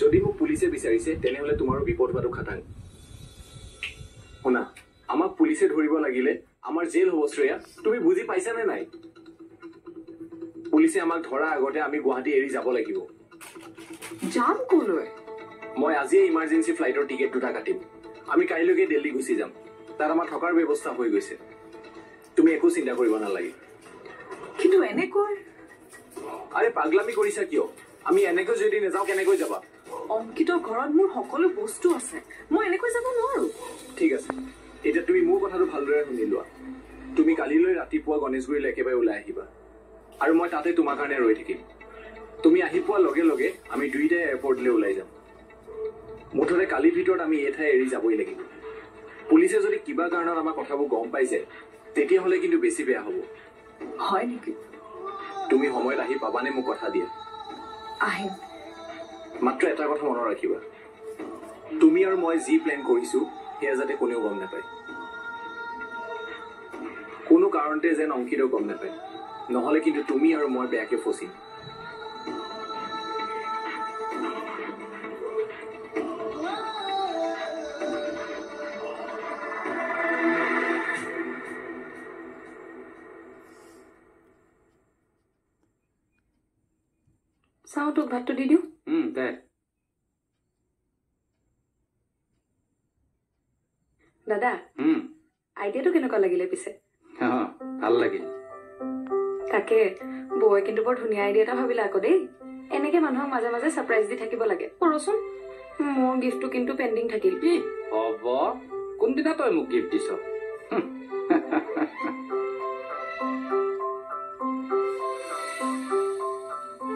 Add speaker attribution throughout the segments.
Speaker 1: যদি মোক পুলিচে বিচাৰিছে তেনেহলে তোমাৰো বিপদ হোৱাটো খাটাং শুনা আমাক পুলিচে ধৰিব লাগিলে আমাৰ জেল হ'ব শ্ৰেয়া তুমি বুজি পাইছা নে নাই পুলিচে আমাক ধৰা আগতে আমি গুৱাহাটী এৰি যাব লাগিব
Speaker 2: যাম কলৈ
Speaker 1: মই আজিয়ে ইমাৰ্জেন্সি ফ্লাইটৰ টিকেট দুটা কাটিম আমি কাইলৈকে দিল্লী গুচি যাম তাত আমাৰ থকাৰ ব্যৱস্থা হৈ গৈছে তুমি একো চিন্তা কৰিব নালাগে
Speaker 2: কিন্তু এনেকৈ
Speaker 1: আৰে পাগলামি কৰিছা কিয় আমি এনেকৈ যদি নেযাওঁ কেনেকৈ যাবা
Speaker 2: অংকিতৰ ঘৰত মোৰ সকলো বস্তু আছে মই এনেকৈ যাব নোৱাৰো
Speaker 1: ঠিক আছে এতিয়া তুমি মোৰ কথাটো ভালদৰে শুনি লোৱা তুমি কালিলৈ ৰাতিপুৱা গণেশগুৰিলৈ একেবাৰে ওলাই আহিবা আৰু মই তাতে তোমাৰ কাৰণে ৰৈ থাকিম তুমি আহি পোৱাৰ লগে লগে আমি দুইটাই এয়াৰপৰ্টলৈ ওলাই যাম মুঠতে কালিৰ ভিতৰত আমি এই ঠাই এৰি যাবই লাগিব পুলিচে যদি কিবা কাৰণত আমাৰ কথাবোৰ গম পাইছে তেতিয়াহ'লে কিন্তু বেছি বেয়া হ'ব
Speaker 2: হয় নেকি
Speaker 1: তুমি সময়ত আহি পাবানে মোক কথা দিয়া
Speaker 2: আহিম
Speaker 1: মাত্ৰ এটা কথা মনত ৰাখিবা তুমি আৰু মই যি প্লেন কৰিছো সেয়া যাতে কোনেও গম নাপায় কোনো কাৰণতে যেন অংকিতেও গম নাপায় নহ'লে কিন্তু তুমি আৰু মই বেয়াকে ফচিম
Speaker 2: চাওঁ তোক ভাতটো দি দিওঁ
Speaker 1: দে
Speaker 2: দাদা আইডিয়াটো কেনেকুৱা লাগিলে পিছে
Speaker 1: ভাল লাগিল
Speaker 2: তাকে বৌয়ে কিন্তু বৰ ধুনীয়া আইডিয়া এটা ভাবিলে আকৌ দেই এনেকে মানুহক মাজে মাজে ছাৰপ্ৰাইজ দি থাকিব লাগে কৰচোন মোৰ গিফ্টটো কিন্তু পেণ্ডিং থাকিল
Speaker 1: হ'ব কোনদিনা তই মোক গিফ্ট দিছ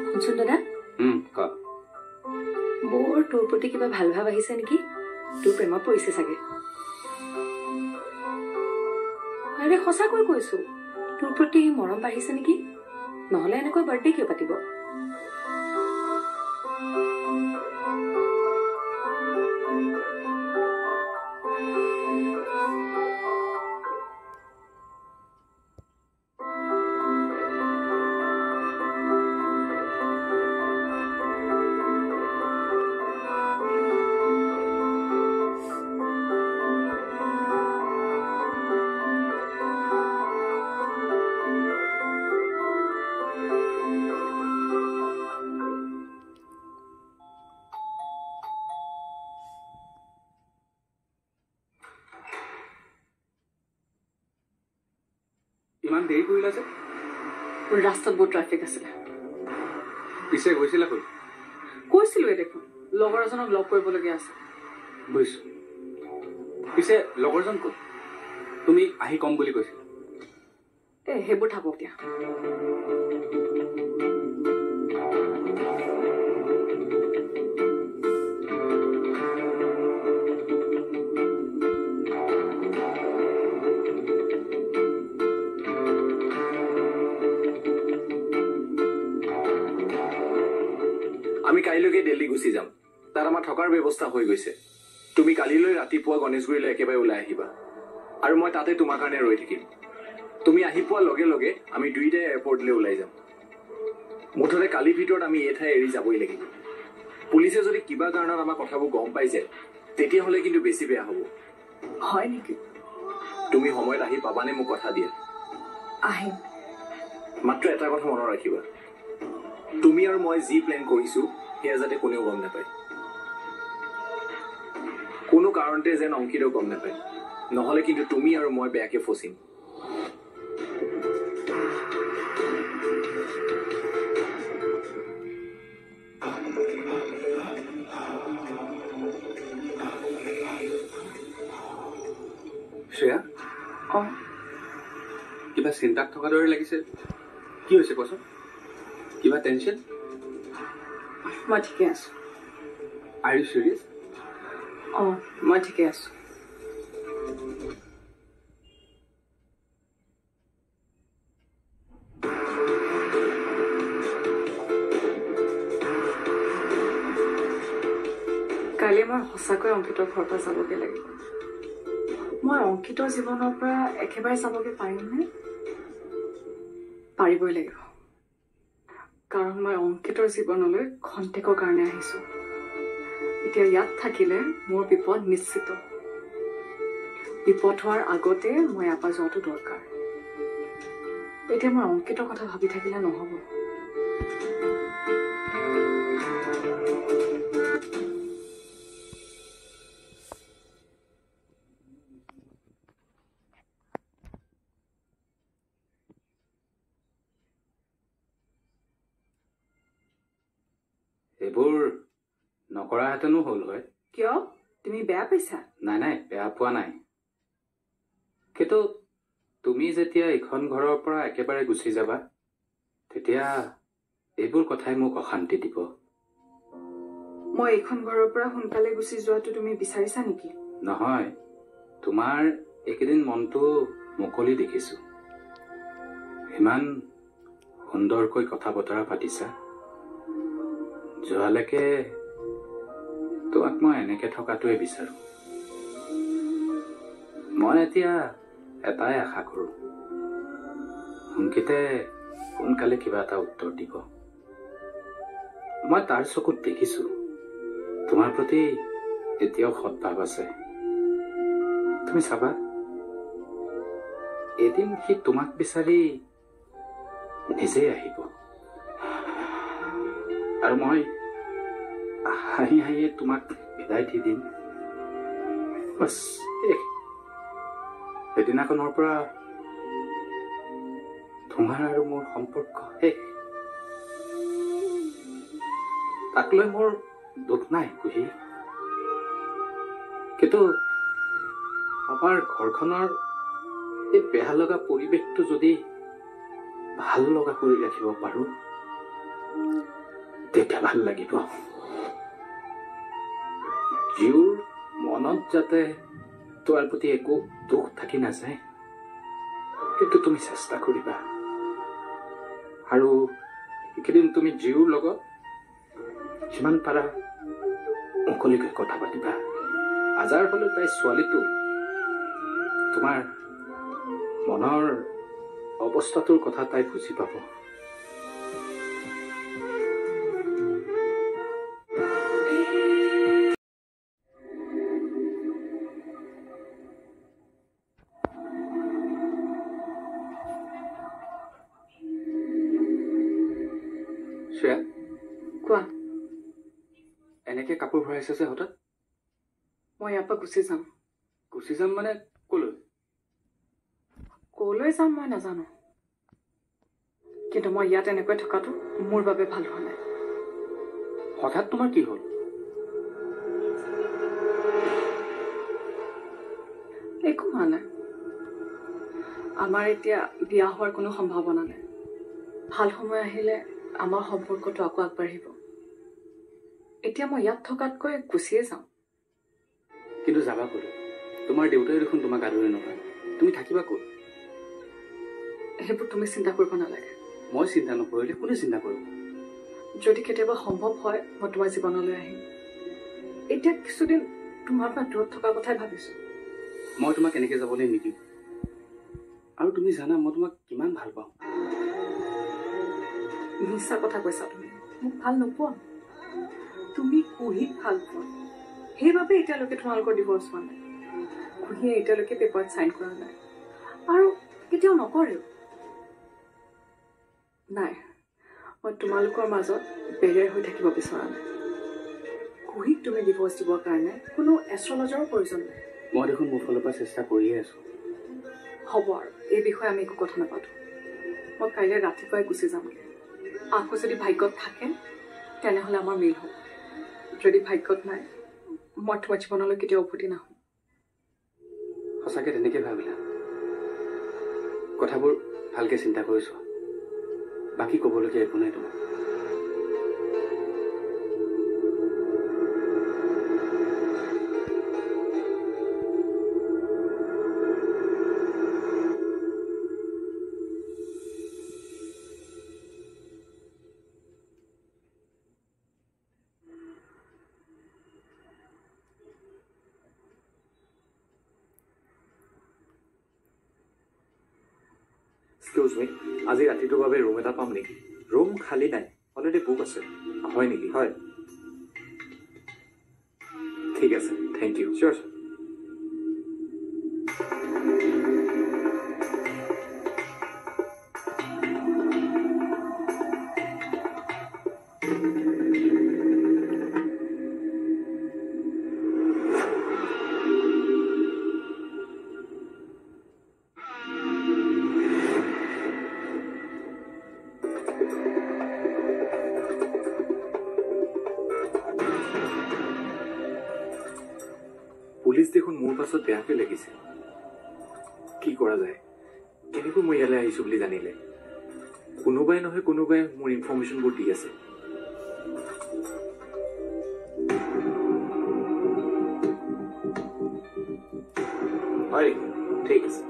Speaker 2: শুনচোন দাদা বৌৰ তোৰ প্ৰতি কিবা ভাল ভাৱ আহিছে নেকি তোৰ প্ৰেমত পৰিছে চাগে আৰে সঁচাকৈ কৈছো তোৰ প্ৰতি মৰম বাঢ়িছে নেকি নহলে এনেকৈ বাৰ্থডে কিয় পাতিব
Speaker 1: ইমান দেৰি কৰিলা যে
Speaker 2: ৰাস্তাত বহুত ট্ৰাফিক আছিলে
Speaker 1: পিছে গৈছিলা ক'ত
Speaker 2: কৈছিলোৱে দেখোন লগৰ এজনক লগ কৰিবলগীয়া আছে
Speaker 1: বুজিছো পিছে লগৰজন ক'ত তুমি আহি কম বুলি কৈছিলা
Speaker 2: সেইবোৰ থাকক দিয়া
Speaker 1: আমি কাইলৈকে দিল্লী গুচি যাম তাত আমাৰ থকাৰ ব্যৱস্থা হৈ গৈছে তুমি কালিলৈ ৰাতিপুৱা গণেশগুৰিলৈ একেবাৰে ওলাই আহিবা আৰু মই তাতে তোমাৰ কাৰণে ৰৈ থাকিম তুমি আহি পোৱাৰ লগে লগে আমি দুইটাই এয়াৰপৰ্টলৈ ওলাই যাম মুঠতে কালিৰ ভিতৰত আমি এই ঠাই এৰি যাবই লাগিব পুলিচে যদি কিবা কাৰণত আমাৰ কথাবোৰ গম পাইছে তেতিয়াহ'লে কিন্তু বেছি বেয়া হ'ব
Speaker 2: হয় নেকি
Speaker 1: তুমি সময়ত আহি পাবানে মোক কথা দিয়া
Speaker 2: আহিম
Speaker 1: মাত্ৰ এটা কথা মনত ৰাখিবা তুমি আৰু মই যি প্লেন কৰিছো সেয়া যাতে কোনেও গম নাপায় কোনো কাৰণতে যেন অংকিতেও গম নাপায় নহ'লে কিন্তু তুমি আৰু মই বেয়াকে ফচিম শ্ৰেয়া কিবা চিন্তাত থকা দৰে লাগিছে কি হৈছে কোৱাচোন কিবা টেনশ্যন
Speaker 2: মই ঠিকে আছো
Speaker 1: আৰ ইউ চিৰিয়াছ
Speaker 2: মই ঠিকে আছো কালি মই সঁচাকৈ অংকিতৰ ঘৰৰ পৰা যাবগৈ লাগিব মই অংকিতৰ জীৱনৰ পৰা একেবাৰে যাবগৈ পাৰিমনে পাৰিবই লাগিব কাৰণ মই অংকিতৰ জীৱনলৈ খন্তেকৰ কাৰণে আহিছো
Speaker 3: এতিয়া ইয়াত থাকিলে মোৰ বিপদ নিশ্চিত বিপদ হোৱাৰ আগতে মই ইয়াৰ পৰা যোৱাটো দৰকাৰ এতিয়া মই অংকিতৰ কথা ভাবি থাকিলে নহ'ব
Speaker 4: এইবোৰ নকৰাহেঁতেনো হ'ল হয়
Speaker 3: কিয় তুমি বেয়া পাইছা
Speaker 4: নাই নাই বেয়া পোৱা নাই কিন্তু তুমি যেতিয়া এইখন ঘৰৰ পৰা একেবাৰে গুচি যাবা তেতিয়া এইবোৰ কথাই মোক অশান্তি দিব
Speaker 3: মই এইখন ঘৰৰ পৰা সোনকালে গুচি যোৱাটো তুমি বিচাৰিছা নেকি
Speaker 4: নহয় তোমাৰ এইকেইদিন মনটো মুকলি দেখিছো ইমান সুন্দৰকৈ কথা বতৰা পাতিছা যোৱালৈকে তোমাক মই এনেকে থকাটোৱে বিচাৰো মই এতিয়া এটাই আশা কৰো অংকিতে সোনকালে কিবা এটা উত্তৰ দিব মই তাৰ চকুত দেখিছো তোমাৰ প্ৰতি এতিয়াও সৎভাৱ আছে তুমি চাবা এদিন সি তোমাক বিচাৰি নিজেই আহিব আৰু মই হাঁহি হাঁহিয়ে তোমাক বিদায় দি দিম বাছ সেইদিনাখনৰ পৰা তোমাৰ আৰু মোৰ সম্পৰ্ক শেষ তাক লৈ মোৰ দুখ নাই কুহি কিন্তু আমাৰ ঘৰখনৰ এই বেয়া লগা পৰিৱেশটো যদি ভাল লগা কৰি ৰাখিব পাৰো তেতিয়া ভাল লাগিব জীউৰ মনত যাতে তোমাৰ প্ৰতি একো দুখ থাকি নাযায় কিন্তু তুমি চেষ্টা কৰিবা আৰু এইকেইদিন তুমি জীউৰ লগত যিমান পাৰা মুকলিকৈ কথা পাতিবা আজাৰ হলেও তাই ছোৱালীটো তোমাৰ মনৰ অৱস্থাটোৰ কথা তাই বুজি পাব শ্ৰেয়া
Speaker 3: কোৱা
Speaker 4: এনেকে কাপোৰ ভৰাইছে যে হঠাৎ
Speaker 3: মই ইয়াৰ পৰা গুচি যাম
Speaker 4: মানে কলৈ
Speaker 3: কলৈ যাম মই নাজানো কিন্তু মই ইয়াত এনেকৈ থকাটো মোৰ বাবে ভাল হোৱা নাই
Speaker 4: হঠাৎ তোমাৰ কি হ'ল
Speaker 3: একো হোৱা নাই আমাৰ এতিয়া বিয়া হোৱাৰ কোনো সম্ভাৱনা নাই ভাল সময় আহিলে আমাৰ সম্পৰ্কটো আকৌ আগবাঢ়িব এতিয়া মই ইয়াত থকাতকৈ গুচিয়ে যাওঁ
Speaker 4: কিন্তু যাবা ক'লৈ তোমাৰ দেউতাই দেখোন তোমাক আদৰি নলয় তুমি থাকিবা ক'ত
Speaker 3: সেইবোৰ তুমি চিন্তা কৰিব নালাগে
Speaker 4: মই চিন্তা নকৰিলে কোনে চিন্তা কৰিব
Speaker 3: যদি কেতিয়াবা সম্ভৱ হয় মই তোমাৰ জীৱনলৈ আহিম এতিয়া কিছুদিন তোমাৰ পৰা দূৰত থকাৰ কথাই ভাবিছো
Speaker 4: মই তোমাক এনেকে যাবলৈ নিদিম আৰু তুমি জানা মই তোমাক কিমান ভাল পাওঁ
Speaker 3: মিছা কথা কৈছা তুমি মোক ভাল নোপোৱা তুমি কুহিক ভাল পোৱা সেইবাবে এতিয়ালৈকে তোমালোকৰ ডিভৰ্চ হোৱা নাই কুহিয়ে এতিয়ালৈকে পেপাৰত চাইন কৰা নাই আৰু কেতিয়াও নকৰেও নাই মই তোমালোকৰ মাজত বেৰিয়াৰ হৈ থাকিব বিচৰা নাই কুহিক তুমি ডিভৰ্চ দিবৰ কাৰণে কোনো এষ্ট্ৰলজাৰৰ প্ৰয়োজন নাই
Speaker 4: মই দেখোন মোৰ ফালৰ পৰা চেষ্টা কৰিয়ে আছো
Speaker 3: হ'ব আৰু এই বিষয়ে আমি একো কথা নাপাতো মই কাইলৈ ৰাতিপুৱাই গুচি যামগৈ আকৌ যদি ভাগ্যত থাকে তেনেহ'লে আমাৰ মিল হ'ব যদি ভাগ্যত নাই মই তোমাৰ জীৱনলৈ কেতিয়াও উভতি নাহোঁ
Speaker 4: সঁচাকৈ তেনেকৈ ভাবিলা কথাবোৰ ভালকৈ চিন্তা কৰিছোঁ বাকী ক'বলগীয়া একো নাই তোমাৰ
Speaker 1: এক্সকিউজ মি আজি ৰাতিটোৰ বাবে ৰুম এটা পাম নেকি ৰুম খালী নাই অলৰেডি বুক আছে হয় নেকি হয় থেংক ইউ
Speaker 4: চিয়'ৰ ছাৰ।
Speaker 1: পুলিচ দেখোন মোৰ পাছত বেয়াকে লাগিছে কি কৰা যায় কেনেকৈ মই ইয়ালৈ আহিছো বুলি জানিলে কোনোবাই নহয় কোনোবাই মোৰ ইনফৰমেশ্যনবোৰ দি আছে হয় ঠিক আছে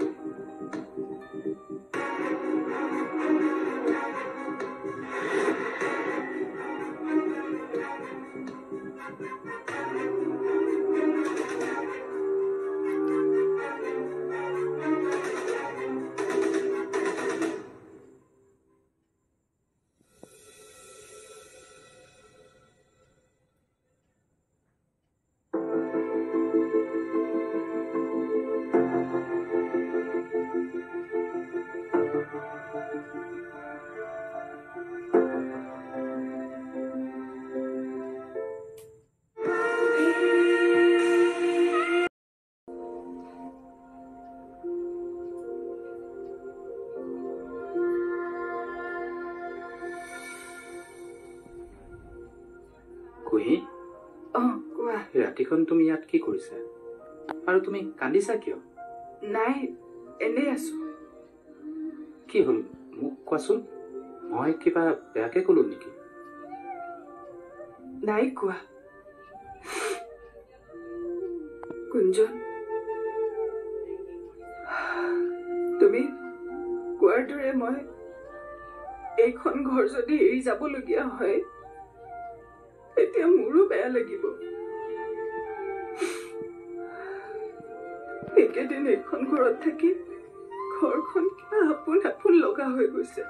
Speaker 4: কুহি
Speaker 3: কোৱা
Speaker 4: ৰাতিখন তুমি ইয়াত কি কৰিছা আৰু তুমি কান্দিছা কিয়
Speaker 3: নাই এনেই আছো
Speaker 4: কি হ'ল মোক কোৱাচোন মই কিবা বেয়াকে ক'লো নেকি
Speaker 3: নাই কোৱা কুঞ্জন তুমি কোৱাৰ দৰে মই এইখন ঘৰ যদি এৰি যাবলগীয়া হয় এতিয়া মোৰো বেয়া লাগিব একেদিন এইখন ঘৰত থাকি ঘৰখন কিবা আপোন আপোন লগা হৈ গৈছে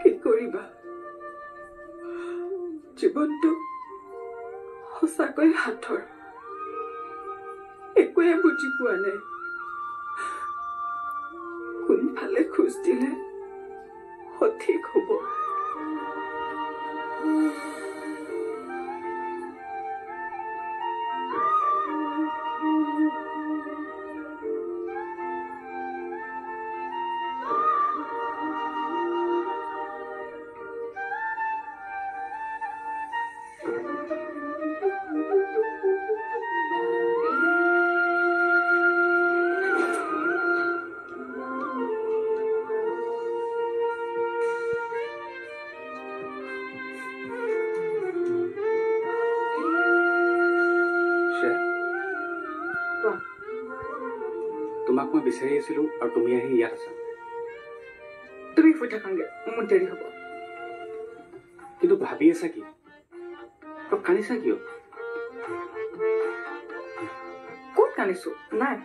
Speaker 3: কি কৰিবা জীৱনটো সঁচাকৈ হাতৰ একোৱে বুজি পোৱা নাই কোনফালে খোজ দিলে সঠিক হ'ব
Speaker 4: তোমাক মই বিচাৰি আছিলো আৰু তুমি আহি ইয়াত আছা
Speaker 3: তুমি শুই থাকাংগে মোৰ দেৰি হ'ব
Speaker 4: কিন্তু ভাবি আছা কি আৰু কান্দিছা কিয়
Speaker 3: ক'ত কান্দিছো নাই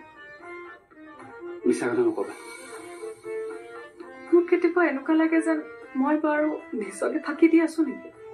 Speaker 4: মিছা কথা নকবা
Speaker 3: মোৰ কেতিয়াবা এনেকুৱা লাগে যেন মই বাৰু নিজকে ফাঁকি দি আছো নেকি